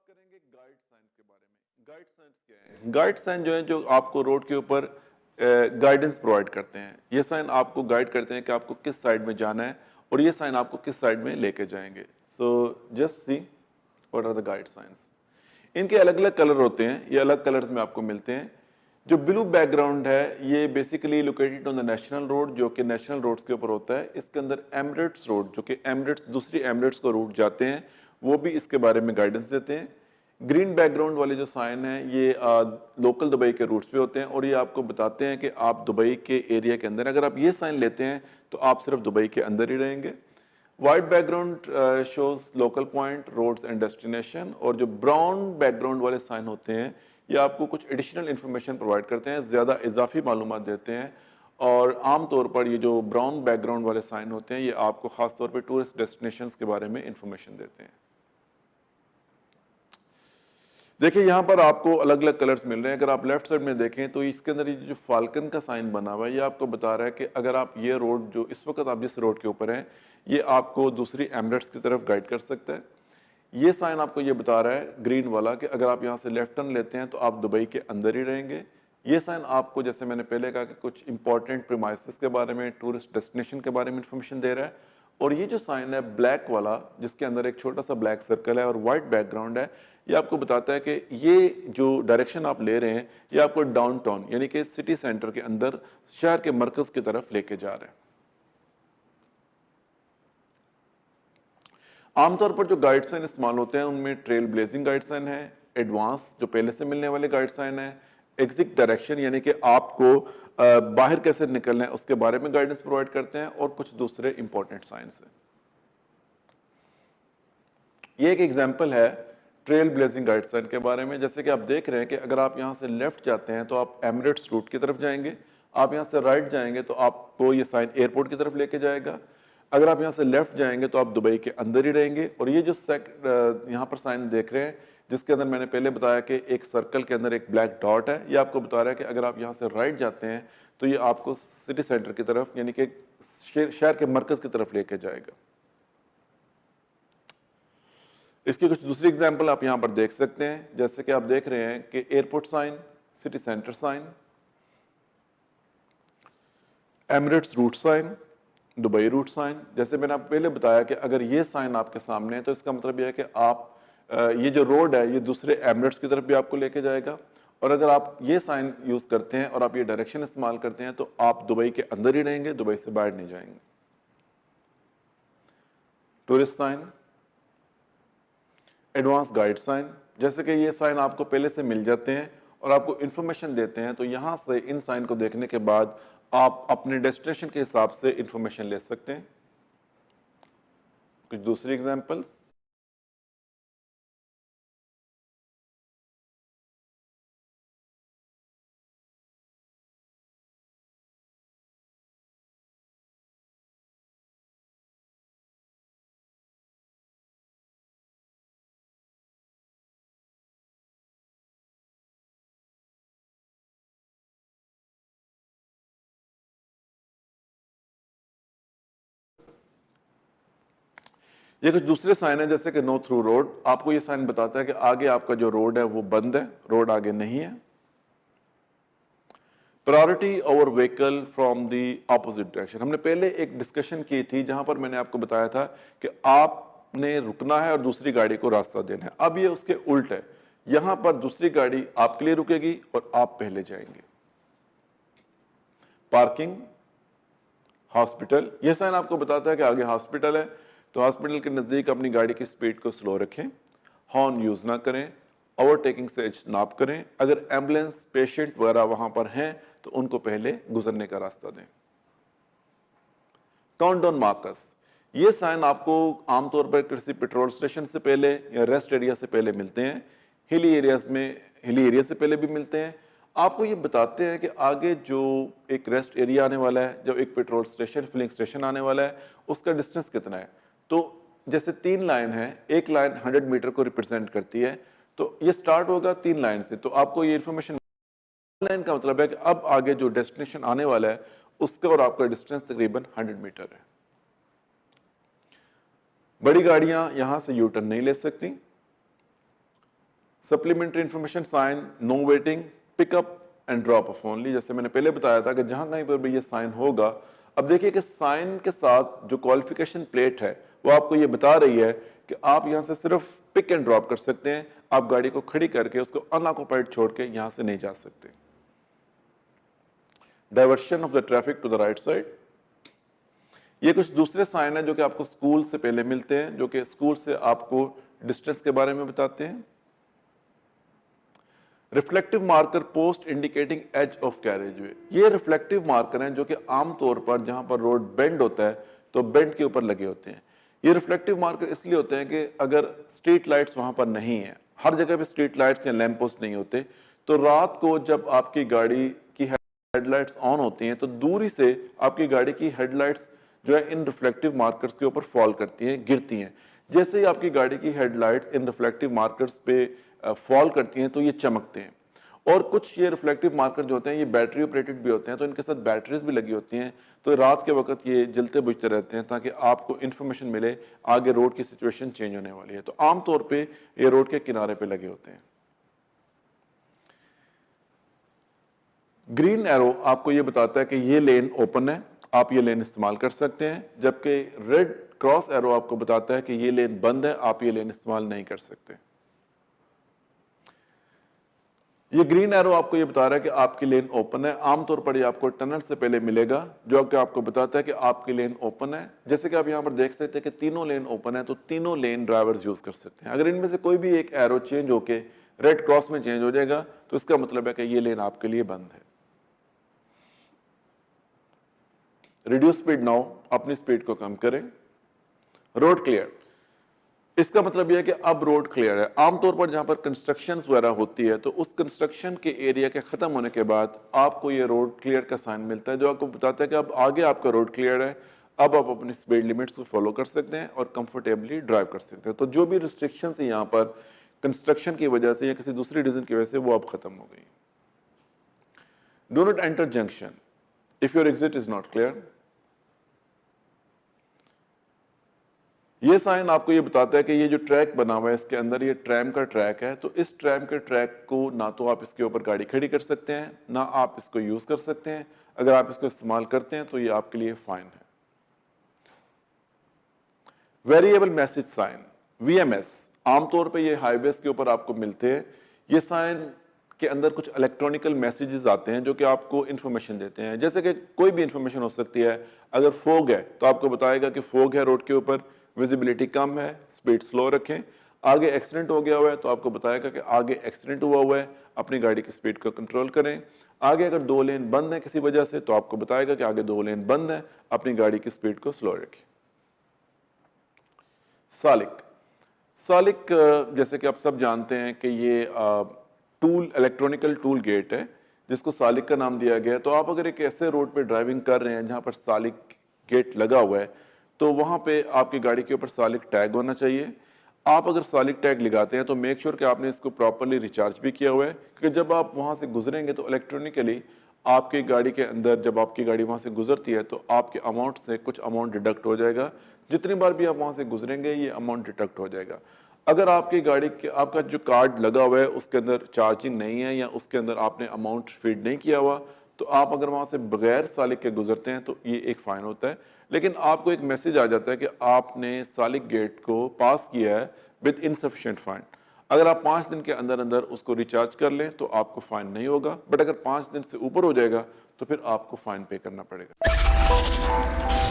करेंगे guide sign के बारे में। गाइड साइंस क्या है? गाइड साइन जो है, जो आपको रोड के ऊपर गाइडेंस प्रोवाइड करते हैं। ये साइन आपको गाइड करते हैं कि आपको किस साइड में जाना है और ये साइन आपको किस साइड में लेके जाएंगे। So just see what are the guide signs. इनके अलग अलग कलर होते हैं, ये अलग कलर्स में आपको मिलते हैं। जो ब्लू बैकग्राउंड है ये basically located on the national road, जो कि नेशनल रोड्स के ऊपर होता है। इसके अंदर एमिरेट्स रोड, जो कि एमिरेट्स दूसरी एमिरेट्स को रूट जाते हैं, वो भी इसके बारे में गाइडेंस देते हैं। ग्रीन बैकग्राउंड वाले जो साइन हैं ये लोकल दुबई के रूट्स पे होते हैं और ये आपको बताते हैं कि आप दुबई के एरिया के अंदर, अगर आप ये साइन लेते हैं तो आप सिर्फ दुबई के अंदर ही रहेंगे। White background shows local point, roads and destination. और जो ब्राउन बैकग्राउंड वाले साइन होते हैं ये आपको कुछ एडिशनल इन्फॉर्मेशन प्रोवाइड करते हैं, ज़्यादा इजाफी मालूमात देते हैं। और आमतौर पर ये जो ब्राउन बैकग्राउंड वाले साइन होते हैं ये आपको खासतौर पर टूरिस्ट डेस्टिनेशंस के बारे में इंफॉर्मेशन देते हैं। देखिए यहाँ पर आपको अलग अलग कलर्स मिल रहे हैं। अगर आप लेफ्ट साइड में देखें तो इसके अंदर ये जो फाल्कन का साइन बना हुआ है ये आपको बता रहा है कि अगर आप ये रोड, जो इस वक्त आप जिस रोड के ऊपर हैं, ये आपको दूसरी एमिरेट्स की तरफ गाइड कर सकता है। ये साइन आपको ये बता रहा है ग्रीन वाला कि अगर आप यहाँ से लेफ्ट टर्न लेते हैं तो आप दुबई के अंदर ही रहेंगे। ये साइन आपको, जैसे मैंने पहले कहा, कि कुछ इंपॉर्टेंट प्रीमाइसेस के बारे में, टूरिस्ट डेस्टिनेशन के बारे में इंफॉर्मेशन दे रहा है। और ये जो साइन है ब्लैक वाला, जिसके अंदर एक छोटा सा ब्लैक सर्कल है और वाइट बैकग्राउंड है, ये आपको बताता है कि ये जो डायरेक्शन आप ले रहे हैं ये आपको डाउनटाउन यानी कि सिटी सेंटर के अंदर, शहर के मरकज की तरफ लेके जा रहे हैं। आमतौर पर जो गाइड साइन इस्तेमाल होते हैं उनमें ट्रेल ब्लेजिंग गाइड साइन है, एडवांस जो पहले से मिलने वाले गाइड साइन है, एग्जिट डायरेक्शन यानी कि आपको बाहर कैसे निकलना है उसके बारे में गाइडेंस प्रोवाइड करते हैं, और कुछ दूसरे इंपॉर्टेंट साइंस हैं। ये एक एग्जांपल है ट्रेल ब्लेजिंग गाइड साइन के बारे में। जैसे कि आप देख रहे हैं कि अगर आप यहाँ से लेफ्ट जाते हैं तो आप एमिरेट्स रूट की तरफ जाएंगे, आप यहाँ से राइट जाएंगे तो आपको ये साइन एयरपोर्ट की तरफ लेके जाएगा। अगर आप यहाँ से लेफ्ट जाएंगे तो आप दुबई के अंदर ही रहेंगे। और ये जो यहाँ पर साइन देख रहे हैं, जिसके अंदर मैंने पहले बताया कि एक सर्कल के अंदर एक ब्लैक डॉट है, ये आपको बता रहा है कि अगर आप यहाँ से राइट जाते हैं तो ये आपको सिटी सेंटर की तरफ यानी कि शहर के मरकज की तरफ लेके जाएगा। इसकी कुछ दूसरी एग्जांपल आप यहाँ पर देख सकते हैं। जैसे कि आप देख रहे हैं कि airport sign, city centre sign, Emirates route sign, Dubai route sign. जैसे मैंने आपको पहले बताया कि अगर ये साइन आपके सामने है तो इसका मतलब यह है कि आप ये जो रोड है ये दूसरे एमिरेट्स की तरफ भी आपको लेके जाएगा। और अगर आप ये साइन यूज करते हैं और आप ये डायरेक्शन इस्तेमाल करते हैं तो आप दुबई के अंदर ही रहेंगे, दुबई से बाहर नहीं जाएंगे। Tourist sign, advance guide sign. जैसे कि ये साइन आपको पहले से मिल जाते हैं और आपको इंफॉर्मेशन देते हैं, तो यहां से इन साइन को देखने के बाद आप अपने डेस्टिनेशन के हिसाब से इंफॉर्मेशन ले सकते हैं। कुछ दूसरी एग्जांपल्स, ये कुछ दूसरे साइन है जैसे कि नो थ्रू रोड। आपको ये साइन बताता है कि आगे आपका जो रोड है वो बंद है, रोड आगे नहीं है। Priority over vehicle from the opposite direction, हमने पहले एक डिस्कशन की थी जहां पर मैंने आपको बताया था कि आपने रुकना है और दूसरी गाड़ी को रास्ता देना है। अब ये उसके उल्ट है, यहां पर दूसरी गाड़ी आपके लिए रुकेगी और आप पहले जाएंगे। पार्किंग, हॉस्पिटल, यह साइन आपको बताता है कि आगे हॉस्पिटल है तो हॉस्पिटल के नज़दीक अपनी गाड़ी की स्पीड को स्लो रखें, हॉर्न यूज़ ना करें, ओवरटेकिंग से इज्तनाब करें। अगर एम्बुलेंस, पेशेंट वगैरह वहाँ पर हैं तो उनको पहले गुजरने का रास्ता दें। काउंटडाउन मार्कर्स, ये साइन आपको आमतौर पर किसी पेट्रोल स्टेशन से पहले या रेस्ट एरिया से पहले मिलते हैं। हिली एरियाज में, हिली एरिया से पहले भी मिलते हैं। आपको ये बताते हैं कि आगे जो एक रेस्ट एरिया आने वाला है, जो एक पेट्रोल स्टेशन, फिलिंग स्टेशन आने वाला है, उसका डिस्टेंस कितना है। तो जैसे 3 लाइन है, एक लाइन 100 मीटर को रिप्रेजेंट करती है, तो ये स्टार्ट होगा 3 लाइन से। तो आपको ये इन्फॉर्मेशन, लाइन का मतलब है कि अब आगे जो डेस्टिनेशन आने वाला है उसका और आपका डिस्टेंस तकरीबन 100 मीटर है। बड़ी गाड़ियां यहां से यू टर्न नहीं ले सकती। Supplementary information sign, no waiting, pickup and drop off only. जैसे मैंने पहले बताया था कि जहां कहीं पर भी ये साइन होगा, अब देखिए कि साइन के साथ जो क्वालिफिकेशन प्लेट है वो आपको ये बता रही है कि आप यहां से सिर्फ पिक एंड ड्रॉप कर सकते हैं, आप गाड़ी को खड़ी करके उसको अनऑक्युपाइड छोड़ के यहां से नहीं जा सकते। Diversion of the traffic to the right side, ये कुछ दूसरे साइन है जो कि आपको स्कूल से पहले मिलते हैं, जो कि स्कूल से आपको डिस्टेंस के बारे में बताते हैं। Reflective marker post indicating edge of carriageway, ये रिफ्लेक्टिव मार्कर हैं जो कि आमतौर पर जहां पर रोड बेंड होता है तो बेंड के ऊपर लगे होते हैं। ये रिफ्लेक्टिव मार्कर इसलिए होते हैं कि अगर स्ट्रीट लाइट्स वहां पर नहीं है, हर जगह पे स्ट्रीट लाइट्स या लैंप पोस्ट नहीं होते, तो रात को जब आपकी गाड़ी की हेडलाइट्स ऑन होती हैं तो दूरी से आपकी गाड़ी की हेडलाइट्स जो है इन रिफ्लेक्टिव मार्कर्स के ऊपर फॉल करती हैं, गिरती हैं। जैसे ही आपकी गाड़ी की हेडलाइट्स इन रिफ्लेक्टिव मार्कर्स पे फॉल करती हैं तो ये चमकते हैं। और कुछ ये रिफ्लेक्टिव मार्कर जो होते हैं ये बैटरी ऑपरेटेड भी होते हैं, तो इनके साथ बैटरीज भी लगी होती हैं, तो रात के वक्त ये जलते बुझते रहते हैं ताकि आपको इन्फॉर्मेशन मिले आगे रोड की सिचुएशन चेंज होने वाली है। तो आमतौर पे ये रोड के किनारे पे लगे होते हैं। ग्रीन एरो आपको ये बताता है कि ये लेन ओपन है, आप ये लेन इस्तेमाल कर सकते हैं, जबकि रेड क्रॉस एरो आपको बताता है कि ये लेन बंद है, आप ये लेन इस्तेमाल नहीं कर सकते। ये ग्रीन एरो आपको ये बता रहा है कि आपकी लेन ओपन है। आमतौर पर ये आपको टनल से पहले मिलेगा, जो कि आपको बताता है कि आपकी लेन ओपन है। जैसे कि आप यहाँ पर देख सकते हैं कि तीनों लेन ओपन है, तो तीनों लेन ड्राइवर्स यूज कर सकते हैं। अगर इनमें से कोई भी एक एरो चेंज होके रेड क्रॉस में चेंज हो जाएगा तो इसका मतलब है कि ये लेन आपके लिए बंद है। रिड्यूस स्पीड नाउ, अपनी स्पीड को कम करें। रोड क्लियर, इसका मतलब यह है कि अब रोड क्लियर है। आमतौर पर जहां पर कंस्ट्रक्शन वगैरह होती है तो उस कंस्ट्रक्शन के एरिया के खत्म होने के बाद आपको ये रोड क्लियर का साइन मिलता है, जो आपको बताता है कि अब आगे आपका रोड क्लियर है, अब आप अपनी स्पीड लिमिट्स को फॉलो कर सकते हैं और कंफर्टेबली ड्राइव कर सकते हैं। तो जो भी रिस्ट्रिक्शन है यहाँ पर कंस्ट्रक्शन की वजह से या किसी दूसरी रीजन की वजह से वो अब खत्म हो गई। Do not enter junction if your exit is not clear. ये साइन आपको ये बताता है कि ये जो ट्रैक बना हुआ है इसके अंदर ये ट्रैम का ट्रैक है, तो इस ट्रैम के ट्रैक को ना तो आप इसके ऊपर गाड़ी खड़ी कर सकते हैं ना आप इसको यूज कर सकते हैं। अगर आप इसको इस्तेमाल करते हैं तो ये आपके लिए फाइन है। वेरिएबल मैसेज साइन VMS, आमतौर पे ये हाईवेज के ऊपर आपको मिलते हैं। ये साइन के अंदर कुछ इलेक्ट्रॉनिकल मैसेजेस आते हैं जो कि आपको इन्फॉर्मेशन देते हैं, जैसे कि कोई भी इंफॉर्मेशन हो सकती है। अगर फोग है तो आपको बताएगा कि फोग है रोड के ऊपर, विजिबिलिटी कम है, स्पीड स्लो रखें। आगे एक्सीडेंट हो गया हुआ है तो आपको बताएगा कि आगे एक्सीडेंट हुआ है, अपनी गाड़ी की स्पीड को कंट्रोल करें। आगे अगर 2 लेन बंद है किसी वजह से तो आपको बताएगा कि आगे 2 लेन बंद है, अपनी गाड़ी की स्पीड को स्लो रखें। सालिक, सालिक जैसे कि आप सब जानते हैं कि ये टूल, इलेक्ट्रॉनिकल टूल गेट है जिसको सालिक का नाम दिया गया है। तो आप अगर एक ऐसे रोड पे ड्राइविंग कर रहे हैं जहां पर सालिक गेट लगा हुआ है तो वहां पे आपकी गाड़ी के ऊपर सालिक टैग होना चाहिए। आप अगर सालिक टैग लगाते हैं तो मेक श्योर कि आपने इसको प्रॉपर्ली रिचार्ज भी किया हुआ है, क्योंकि जब आप वहां से गुजरेंगे तो इलेक्ट्रॉनिकली आपकी गाड़ी के अंदर जब आपकी गाड़ी वहां से गुजरती है तो आपके अमाउंट से कुछ अमाउंट डिडक्ट हो जाएगा। जितनी बार भी आप वहां से गुजरेंगे ये अमाउंट डिडक्ट हो जाएगा। अगर आपकी गाड़ी के आपका जो कार्ड लगा हुआ है उसके अंदर चार्जिंग नहीं है या उसके अंदर आपने अमाउंट फीड नहीं किया हुआ तो आप अगर वहां से बगैर सालिक के गुजरते हैं तो ये एक फाइन होता है। लेकिन आपको एक मैसेज आ जाता है कि आपने सालिक गेट को पास किया है विद इनसफिशिएंट फाइन। अगर आप 5 दिन के अंदर अंदर उसको रिचार्ज कर लें तो आपको फाइन नहीं होगा, बट अगर 5 दिन से ऊपर हो जाएगा तो फिर आपको फाइन पे करना पड़ेगा।